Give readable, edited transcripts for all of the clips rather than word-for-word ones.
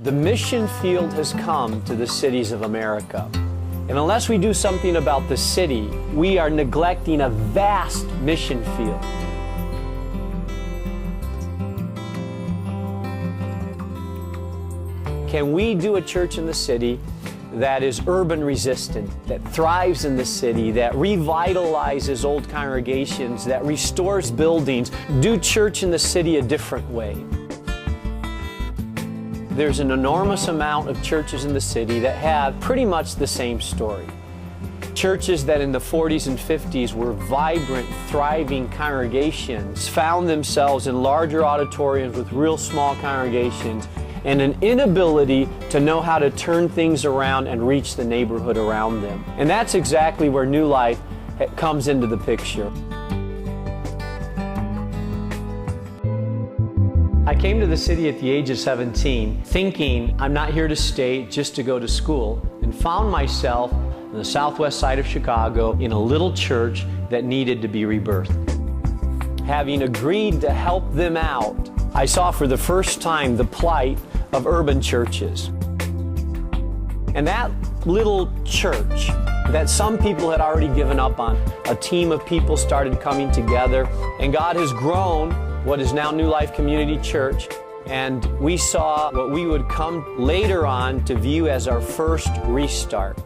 The mission field has come to the cities of America. And unless we do something about the city, we are neglecting a vast mission field. Can we do a church in the city that is urban resistant, that thrives in the city, that revitalizes old congregations, that restores buildings, do church in the city a different way? There's an enormous amount of churches in the city that have pretty much the same story. Churches that in the 40s and 50s were vibrant, thriving congregations found themselves in larger auditoriums with real small congregations and an inability to know how to turn things around and reach the neighborhood around them. And that's exactly where New Life comes into the picture. I came to the city at the age of 17 thinking I'm not here to stay just to go to school, and found myself on the southwest side of Chicago in a little church that needed to be rebirthed. Having agreed to help them out, I saw for the first time the plight of urban churches. And that little church that some people had already given up on, a team of people started coming together, and God has grown what is now New Life Community Church, and we saw what we would come later on to view as our first restart.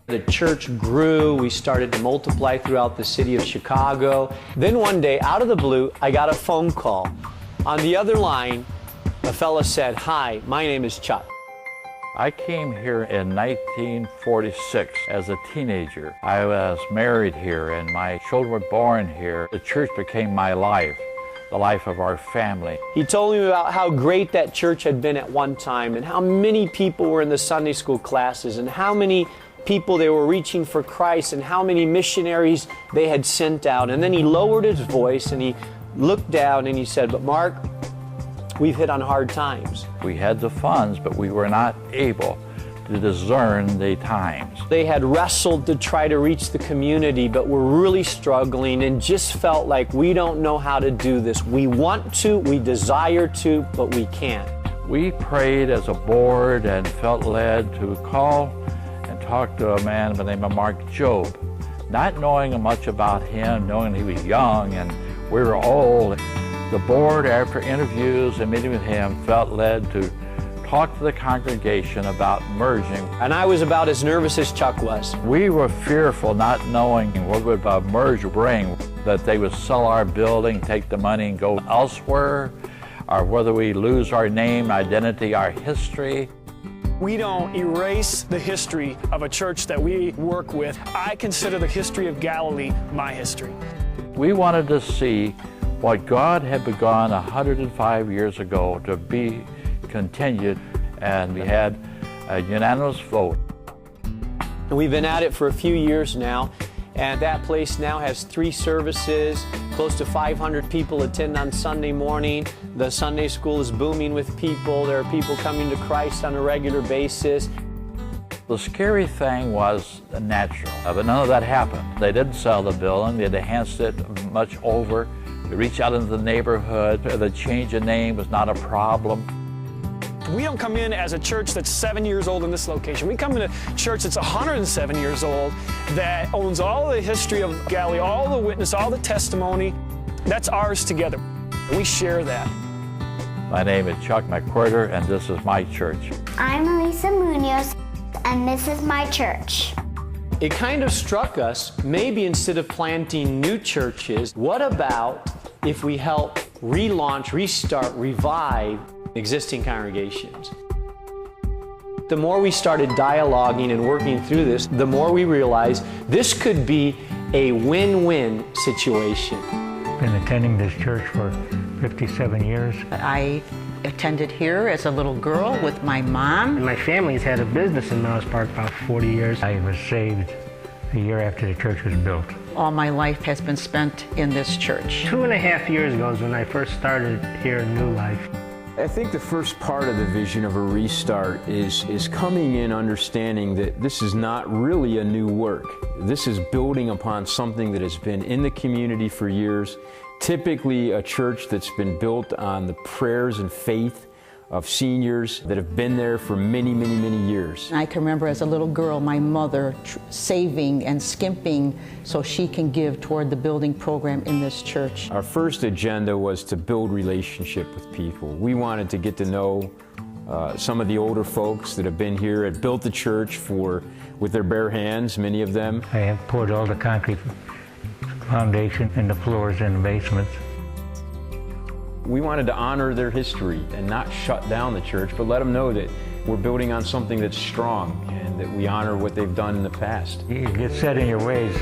The church grew, we started to multiply throughout the city of Chicago. Then one day, out of the blue, I got a phone call. On the other line, a fella said, "Hi, my name is Chuck." I came here in 1946 as a teenager. I was married here and my children were born here. The church became my life, the life of our family. He told me about how great that church had been at one time and how many people were in the Sunday school classes and how many people they were reaching for Christ and how many missionaries they had sent out. And then he lowered his voice and he looked down and he said, "But Mark, we've hit on hard times." We had the funds, but we were not able to discern the times. They had wrestled to try to reach the community, but were really struggling and just felt like we don't know how to do this. We want to, we desire to, but we can't. We prayed as a board and felt led to call and talk to a man by the name of Mark Jobe. Not knowing much about him, knowing he was young and we were old, the board, after interviews and meeting with him, felt led to talk to the congregation about merging. And I was about as nervous as Chuck was. We were fearful, not knowing what would a merge bring, that they would sell our building, take the money and go elsewhere, or whether we lose our name, identity, our history. We don't erase the history of a church that we work with. I consider the history of Galilee my history. We wanted to see what God had begun 105 years ago to be continued, and we had a unanimous vote. And we've been at it for a few years now, and that place now has 3 services, close to 500 people attend on Sunday morning. The Sunday school is booming with people. There are people coming to Christ on a regular basis. The scary thing was natural, but none of that happened. They didn't sell the building, they enhanced it much over. They reached out into the neighborhood. The change of name was not a problem. We don't come in as a church that's 7 years old in this location. We come in a church that's 107 years old, that owns all the history of Galilee, all the witness, all the testimony. That's ours together. We share that. My name is Chuck McWhirter, and this is my church. I'm Elisa Munoz, and this is my church. It kind of struck us, maybe instead of planting new churches, what about if we help relaunch, restart, revive existing congregations? The more we started dialoguing and working through this, the more we realized this could be a win-win situation. Been attending this church for 57 years. I attended here as a little girl with my mom. My family's had a business in Melrose Park about 40 years. I was saved a year after the church was built. All my life has been spent in this church. 2.5 years ago is when I first started here in New Life. I think the first part of the vision of a restart is coming in understanding that this is not really a new work. This is building upon something that has been in the community for years, typically a church that's been built on the prayers and faith of seniors that have been there for many, many, many years. I can remember as a little girl, my mother saving and skimping so she can give toward the building program in this church. Our first agenda was to build relationship with people. We wanted to get to know some of the older folks that have been here and built the church with their bare hands, many of them. I have poured all the concrete foundation and the floors in the basements. We wanted to honor their history and not shut down the church, but let them know that we're building on something that's strong and that we honor what they've done in the past. You get set in your ways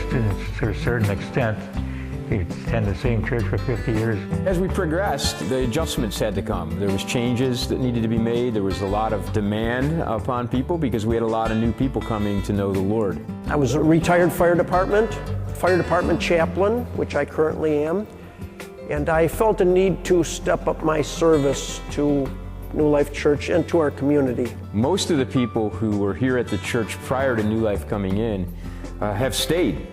to a certain extent. You attend the same church for 50 years. As we progressed, the adjustments had to come. There was changes that needed to be made. There was a lot of demand upon people because we had a lot of new people coming to know the Lord. I was a retired fire department chaplain, which I currently am. And I felt a need to step up my service to New Life Church and to our community. Most of the people who were here at the church prior to New Life coming in have stayed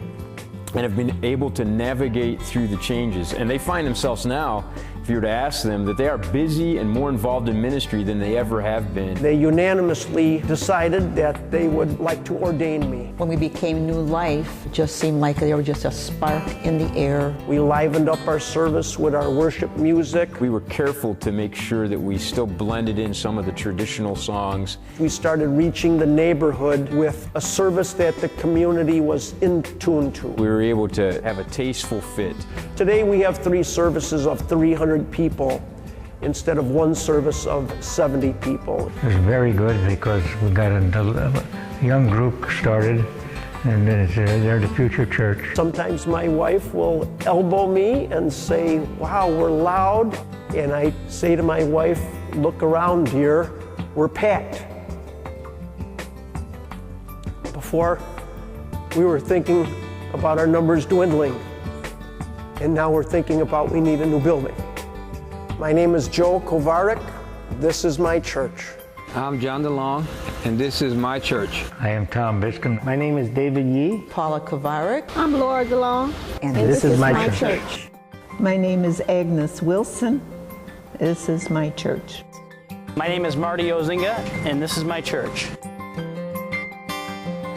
and have been able to navigate through the changes. And they find themselves now, if you were to ask them, that they are busy and more involved in ministry than they ever have been. They unanimously decided that they would like to ordain me. When we became New Life, it just seemed like there was just a spark in the air. We livened up our service with our worship music. We were careful to make sure that we still blended in some of the traditional songs. We started reaching the neighborhood with a service that the community was in tune to. We were able to have a tasteful fit. Today we have 3 services of 300 people instead of 1 service of 70 people. It was very good because we got a young group started, and then they're the future church. Sometimes my wife will elbow me and say, "Wow, we're loud." And I say to my wife, "Look around here, we're packed." Before, we were thinking about our numbers dwindling, and now we're thinking about we need a new building. My name is Joe Kovarik. This is my church. I'm John DeLong, and this is my church. I am Tom Biskin. My name is David Yee. Paula Kovarik. I'm Laura DeLong, and this is my church. My name is Agnes Wilson. This is my church. My name is Marty Ozinga, and this is my church.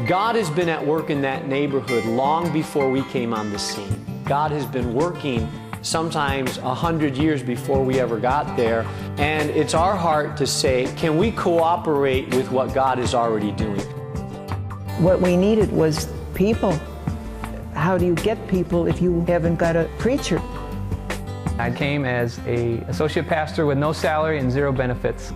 God has been at work in that neighborhood long before we came on the scene. God has been working sometimes 100 years before we ever got there. And it's our heart to say, can we cooperate with what God is already doing? What we needed was people. How do you get people if you haven't got a preacher? I came as an associate pastor with no salary and 0 benefits.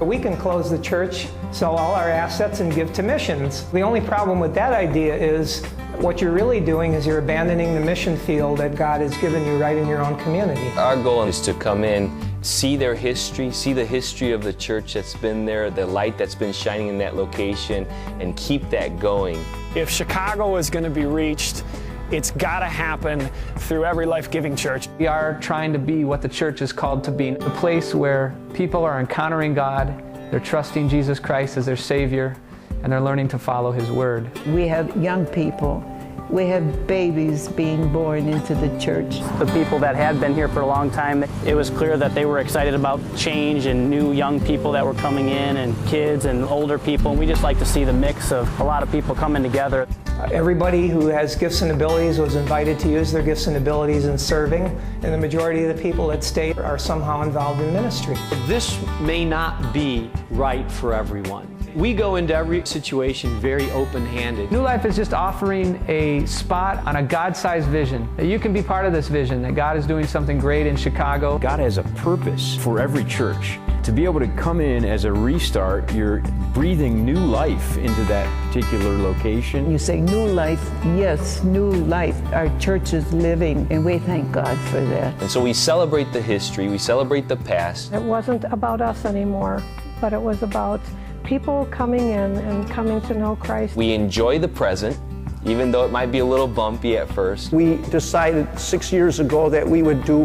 We can close the church, sell all our assets, and give to missions. The only problem with that idea is what you're really doing is you're abandoning the mission field that God has given you right in your own community. Our goal is to come in, see their history, see the history of the church that's been there, the light that's been shining in that location, and keep that going. If Chicago is going to be reached, it's got to happen through Every Life Giving Church. We are trying to be what the church is called to be, a place where people are encountering God, they're trusting Jesus Christ as their Savior, and they're learning to follow His Word. We have young people. We have babies being born into the church. The people that had been here for a long time, it was clear that they were excited about change and new young people that were coming in and kids and older people. And we just like to see the mix of a lot of people coming together. Everybody who has gifts and abilities was invited to use their gifts and abilities in serving, and the majority of the people that stayed are somehow involved in ministry. This may not be right for everyone. We go into every situation very open-handed. New Life is just offering a spot on a God-sized vision, that you can be part of this vision, that God is doing something great in Chicago. God has a purpose for every church. To be able to come in as a restart, you're breathing new life into that particular location. You say new life, yes, new life. Our church is living, and we thank God for that. And so we celebrate the history, we celebrate the past. It wasn't about us anymore, but it was about people coming in and coming to know Christ. We enjoy the present, even though it might be a little bumpy at first. We decided 6 years ago that we would do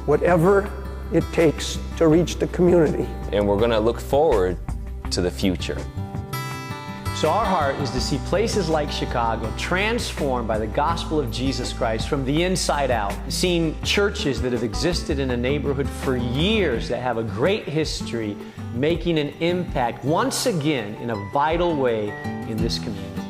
whatever it takes to reach the community. And we're going to look forward to the future. So our heart is to see places like Chicago transformed by the gospel of Jesus Christ from the inside out. Seeing churches that have existed in a neighborhood for years that have a great history making an impact once again in a vital way in this community.